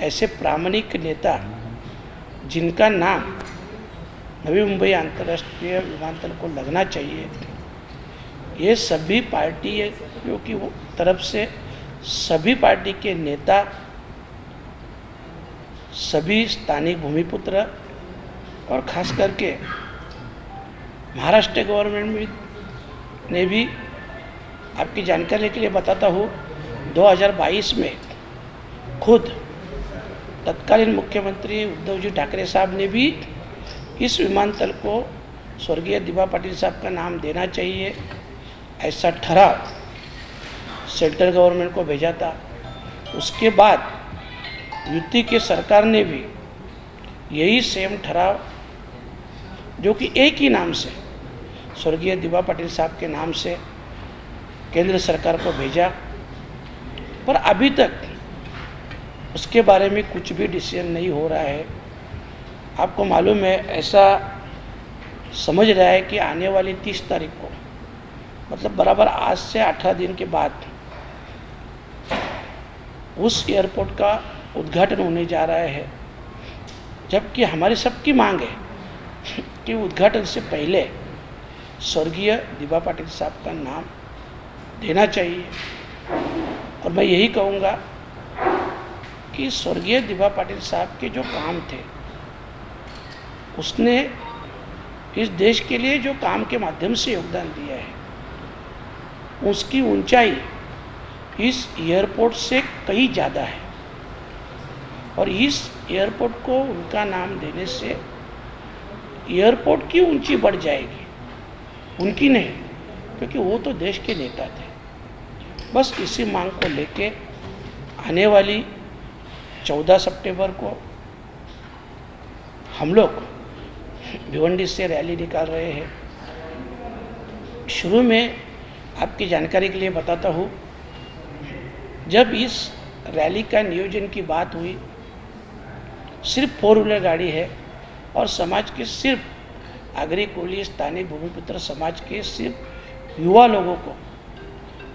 ऐसे प्रामाणिक नेता जिनका नाम नवी मुंबई अंतर्राष्ट्रीय विमानतल को लगना चाहिए, ये सभी पार्टियों की तरफ से सभी पार्टी के नेता, सभी स्थानिक भूमिपुत्र और खास करके महाराष्ट्र गवर्नमेंट ने भी, आपकी जानकारी के लिए बताता हूँ, 2022 में खुद तत्कालीन मुख्यमंत्री उद्धव जी ठाकरे साहब ने भी इस विमानतल को स्वर्गीय दिबा पाटिल साहब का नाम देना चाहिए ऐसा ठराव सेंट्रल गवर्नमेंट को भेजा था। उसके बाद यूपी के सरकार ने भी यही सेम ठराव, जो कि एक ही नाम से स्वर्गीय दिबा पाटिल साहब के नाम से केंद्र सरकार को भेजा, पर अभी तक उसके बारे में कुछ भी डिसीजन नहीं हो रहा है। आपको मालूम है, ऐसा समझ रहा है कि आने वाली 30 तारीख को, मतलब बराबर आज से 18 दिन के बाद उस एयरपोर्ट का उद्घाटन होने जा रहा है, जबकि हमारी सबकी मांग है कि उद्घाटन से पहले स्वर्गीय दिबा पाटिल साहब का नाम देना चाहिए। और मैं यही कहूँगा कि स्वर्गीय दिबा पाटिल साहब के जो काम थे, उसने इस देश के लिए जो काम के माध्यम से योगदान दिया है, उसकी ऊंचाई इस एयरपोर्ट से कहीं ज़्यादा है। और इस एयरपोर्ट को उनका नाम देने से एयरपोर्ट की ऊंची बढ़ जाएगी, उनकी नहीं, क्योंकि वो तो देश के नेता थे। बस इसी मांग को लेके आने वाली 14 सितंबर को हम लोग भिवंडी से रैली निकाल रहे हैं। शुरू में आपकी जानकारी के लिए बताता हूँ, जब इस रैली का नियोजन की बात हुई, सिर्फ 4 व्हीलर गाड़ी है और समाज के सिर्फ आगरी कोली स्थानीय भूमिपुत्र समाज के सिर्फ युवा लोगों को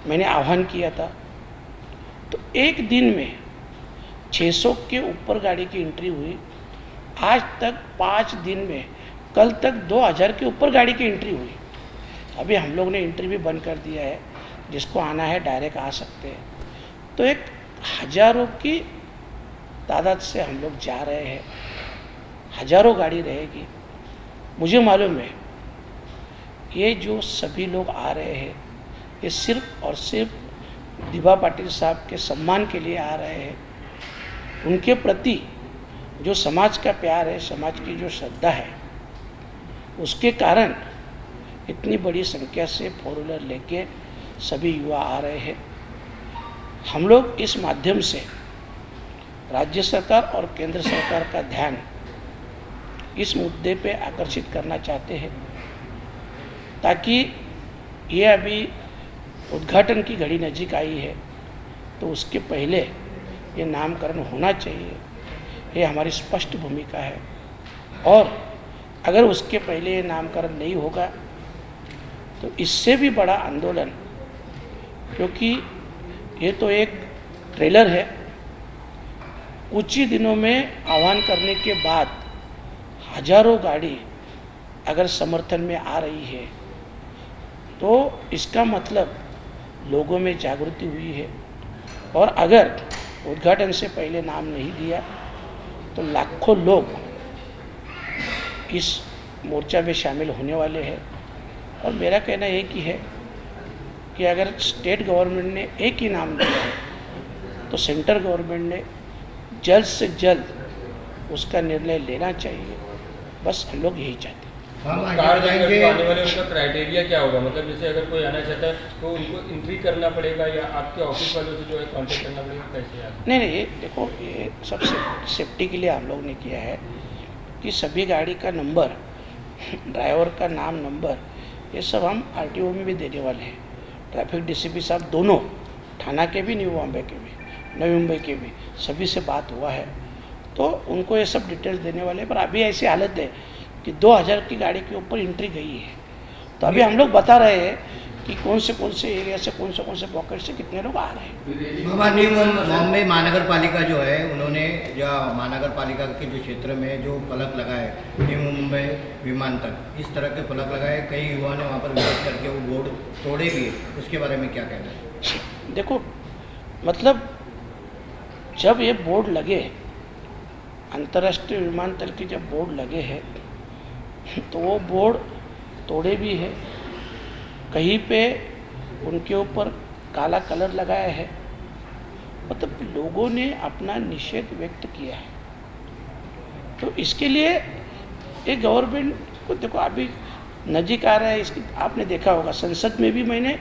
मैंने आह्वान किया था। तो एक दिन में 600 के ऊपर गाड़ी की एंट्री हुई। आज तक 5 दिन में, कल तक 2000 के ऊपर गाड़ी की एंट्री हुई। अभी हम लोग ने एंट्री भी बंद कर दिया है, जिसको आना है डायरेक्ट आ सकते हैं। तो एक हज़ारों की तादाद से हम लोग जा रहे हैं, हज़ारों गाड़ी रहेगी। मुझे मालूम है ये जो सभी लोग आ रहे हैं, ये सिर्फ और सिर्फ दिबा पाटिल साहब के सम्मान के लिए आ रहे हैं। उनके प्रति जो समाज का प्यार है, समाज की जो श्रद्धा है, उसके कारण इतनी बड़ी संख्या से 4 व्हीलर लेके सभी युवा आ रहे हैं। हम लोग इस माध्यम से राज्य सरकार और केंद्र सरकार का ध्यान इस मुद्दे पे आकर्षित करना चाहते हैं, ताकि ये अभी उद्घाटन की घड़ी नज़दीक आई है, तो उसके पहले ये नामकरण होना चाहिए। ये हमारी स्पष्ट भूमिका है। और अगर उसके पहले ये नामकरण नहीं होगा तो इससे भी बड़ा आंदोलन, क्योंकि ये तो एक ट्रेलर है, कुछ ही दिनों में आह्वान करने के बाद हज़ारों गाड़ी अगर समर्थन में आ रही है, तो इसका मतलब लोगों में जागृति हुई है। और अगर उद्घाटन से पहले नाम नहीं दिया तो लाखों लोग इस मोर्चा में शामिल होने वाले हैं। और मेरा कहना एक ही है कि अगर स्टेट गवर्नमेंट ने एक ही नाम दिया है, तो सेंट्रल गवर्नमेंट ने जल्द से जल्द उसका निर्णय लेना चाहिए। बस हम लोग यही चाहते हैं। कार आने वाले उनका क्राइटेरिया क्या होगा? मतलब जैसे अगर कोई आना चाहता है तो उनको एंट्री करना पड़ेगा या आपके ऑफिस वालों से जो है कांटेक्ट करना पड़ेगा, कैसे यार? नहीं, ये देखो, ये सब सेफ्टी के लिए हम लोग ने किया है कि सभी गाड़ी का नंबर, ड्राइवर का नाम, नंबर, ये सब हम RTO में भी देने वाले हैं। ट्रैफिक DCP साहब दोनों, थाना के भी, न्यू बॉम्बे के भी, नवी मुंबई के भी, सभी से बात हुआ है, तो उनको ये सब डिटेल्स देने वाले हैं। पर अभी ऐसी हालत है कि 2000 की गाड़ी के ऊपर एंट्री गई है। तो अभी हम लोग बता रहे हैं कि कौन से एरिया से कौन से पॉकेट से कितने लोग आ रहे हैं। बॉम्बे महानगर पालिका जो है, उन्होंने जो महानगर पालिका के जो क्षेत्र में जो फलक लगाए, न्यू मुंबई विमानतल, इस तरह के फलक लगाए, कई युवाओं ने वहाँ पर विरोध करके वो बोर्ड तोड़े भी, उसके बारे में क्या कहना है? देखो, मतलब जब ये बोर्ड लगे, अंतर्राष्ट्रीय विमानतल के जब बोर्ड लगे हैं, तो वो बोर्ड तोड़े भी है, कहीं पे उनके ऊपर काला कलर लगाया है, मतलब लोगों ने अपना निषेध व्यक्त किया है। तो इसके लिए एक गवर्नमेंट को, देखो अभी नज़दीक आ रहा है, इसकी आपने देखा होगा संसद में भी मैंने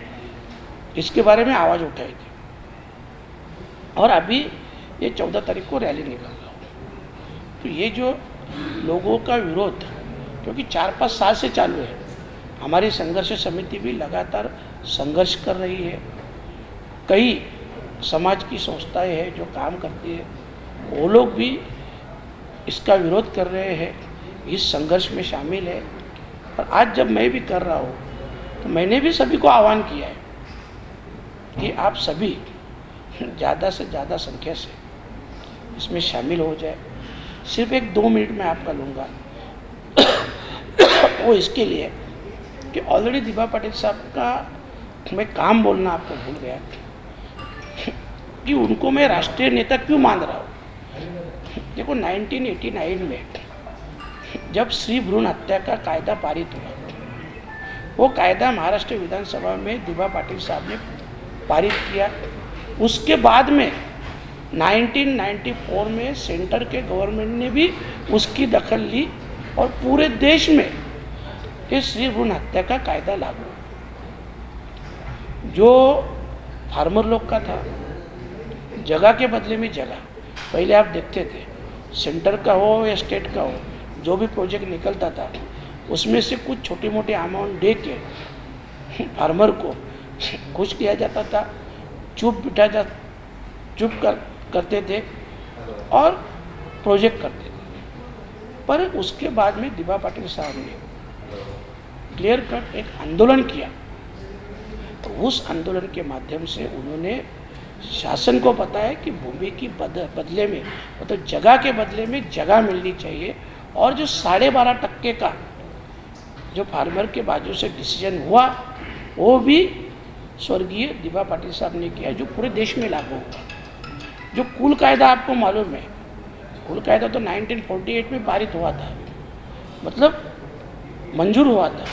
इसके बारे में आवाज़ उठाई थी, और अभी ये 14 तारीख को रैली निकल रहा हो। तो ये जो लोगों का विरोध, क्योंकि 4-5 साल से चालू है, हमारी संघर्ष समिति भी लगातार संघर्ष कर रही है, कई समाज की संस्थाएं हैं जो काम करती है, वो लोग भी इसका विरोध कर रहे हैं, इस संघर्ष में शामिल है। और आज जब मैं भी कर रहा हूँ, तो मैंने भी सभी को आह्वान किया है कि आप सभी ज़्यादा से ज़्यादा संख्या से इसमें शामिल हो जाए। सिर्फ 1-2 मिनट में आपका लूँगा वो इसके लिए कि ऑलरेडी दिभा पाटिल साहब का मैं काम बोलना आपको भूल गया कि उनको मैं राष्ट्रीय नेता क्यों मान रहा हूँ। देखो 1989 में जब स्त्री भ्रूण हत्या का कायदा पारित हुआ, वो कायदा महाराष्ट्र विधानसभा में दिभा पाटिल साहब ने पारित किया। उसके बाद में 1994 में सेंटर के गवर्नमेंट ने भी उसकी दखल ली और पूरे देश में ये स्त्री भ्रूण हत्या का कायदा लागू। जो फार्मर लोग का था, जगह के बदले में जगह, पहले आप देखते थे सेंटर का हो या स्टेट का हो, जो भी प्रोजेक्ट निकलता था उसमें से कुछ छोटी मोटी अमाउंट दे के फार्मर को खुश किया जाता था, चुप करते थे और प्रोजेक्ट करते थे। पर उसके बाद में दिभा पाटिल साहब ने क्लियर कट एक आंदोलन किया, तो उस आंदोलन के माध्यम से उन्होंने शासन को बताया कि भूमि की बदले में, मतलब जगह के बदले में जगह मिलनी चाहिए, और जो 12.5% का जो फार्मर के बाजू से डिसीजन हुआ, वो भी स्वर्गीय दिभा पाटिल साहब ने किया, जो पूरे देश में लागू हुआ। जो कुल कायदा आपको मालूम है, कुल कायदा तो 1948 में पारित हुआ था, मतलब मंजूर हुआ था,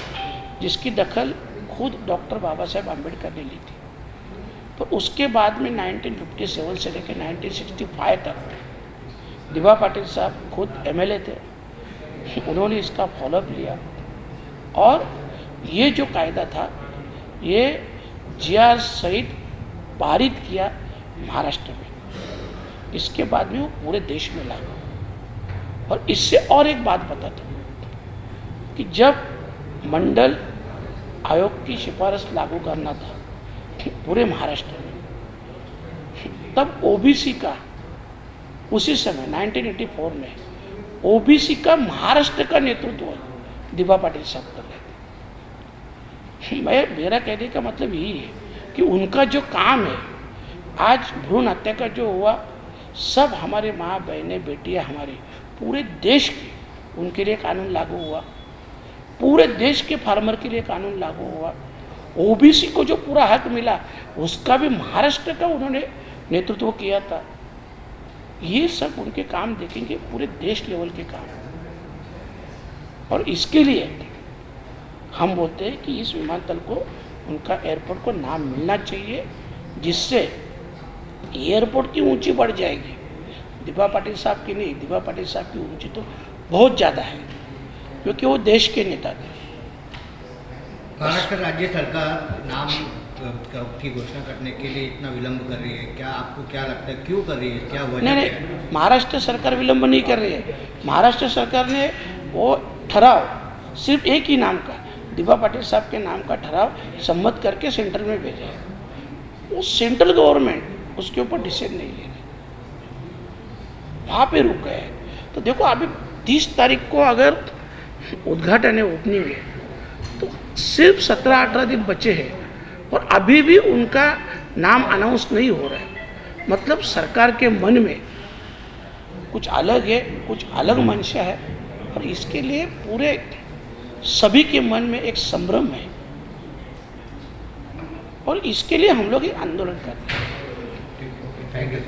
जिसकी दखल खुद डॉक्टर बाबा साहेब आम्बेडकर ने ली थी। तो उसके बाद में 1957 से लेकर 1965 तक दिभा पाटिल साहब खुद MLA थे, उन्होंने इसका फॉलोअप लिया, और ये जो कायदा था ये GR सहित पारित किया महाराष्ट्र में। इसके बाद में वो पूरे देश में लागू। और इससे और एक बात बताता हूँ कि जब मंडल आयोग की सिफारिश लागू करना था पूरे महाराष्ट्र में, तब OBC का उसी समय 1984 में OBC का महाराष्ट्र का नेतृत्व दिभा पाटिल साहब कर रहे थे। मेरा कहने का मतलब यही है कि उनका जो काम है, आज भ्रूण हत्या का जो हुआ, सब हमारे माँ बहनें बेटियाँ हमारे पूरे देश के, उनके लिए कानून लागू हुआ, पूरे देश के फार्मर के लिए कानून लागू हुआ, OBC को जो पूरा हक मिला उसका भी महाराष्ट्र का उन्होंने नेतृत्व किया था। ये सब उनके काम देखेंगे, पूरे देश लेवल के काम, और इसके लिए हम बोलते हैं कि इस विमानतल को, उनका एयरपोर्ट को नाम मिलना चाहिए, जिससे एयरपोर्ट की ऊंची बढ़ जाएगी। दिभा पाटिल साहब की नहीं, दिभा पाटिल साहब की ऊंची तो बहुत ज़्यादा है, क्योंकि वो देश के नेता थे। महाराष्ट्र राज्य सरकार नाम की घोषणा करने के लिए इतना विलंब कर रही है, क्या आपको क्या लगता है, क्यों कर रही है, क्या वजह नहीं, महाराष्ट्र सरकार विलंब नहीं कर रही है। महाराष्ट्र सरकार ने वो ठराव सिर्फ एक ही नाम का, दिभा पाटिल साहब के नाम का ठराव सम्मत करके सेंट्रल में भेजा है। वो सेंट्रल गवर्नमेंट उसके ऊपर डिसीजन नहीं ले रही, वहाँ पे रुक गए। तो देखो अभी 30 तारीख को अगर उद्घाटन है, ओपनिंग है, तो सिर्फ 17-18 दिन बचे हैं और अभी भी उनका नाम अनाउंस नहीं हो रहा है। मतलब सरकार के मन में कुछ अलग है, कुछ अलग मंशा है, और इसके लिए पूरे सभी के मन में एक संभ्रम है, और इसके लिए हम लोग एक आंदोलन कर रहे हैं। Thank you.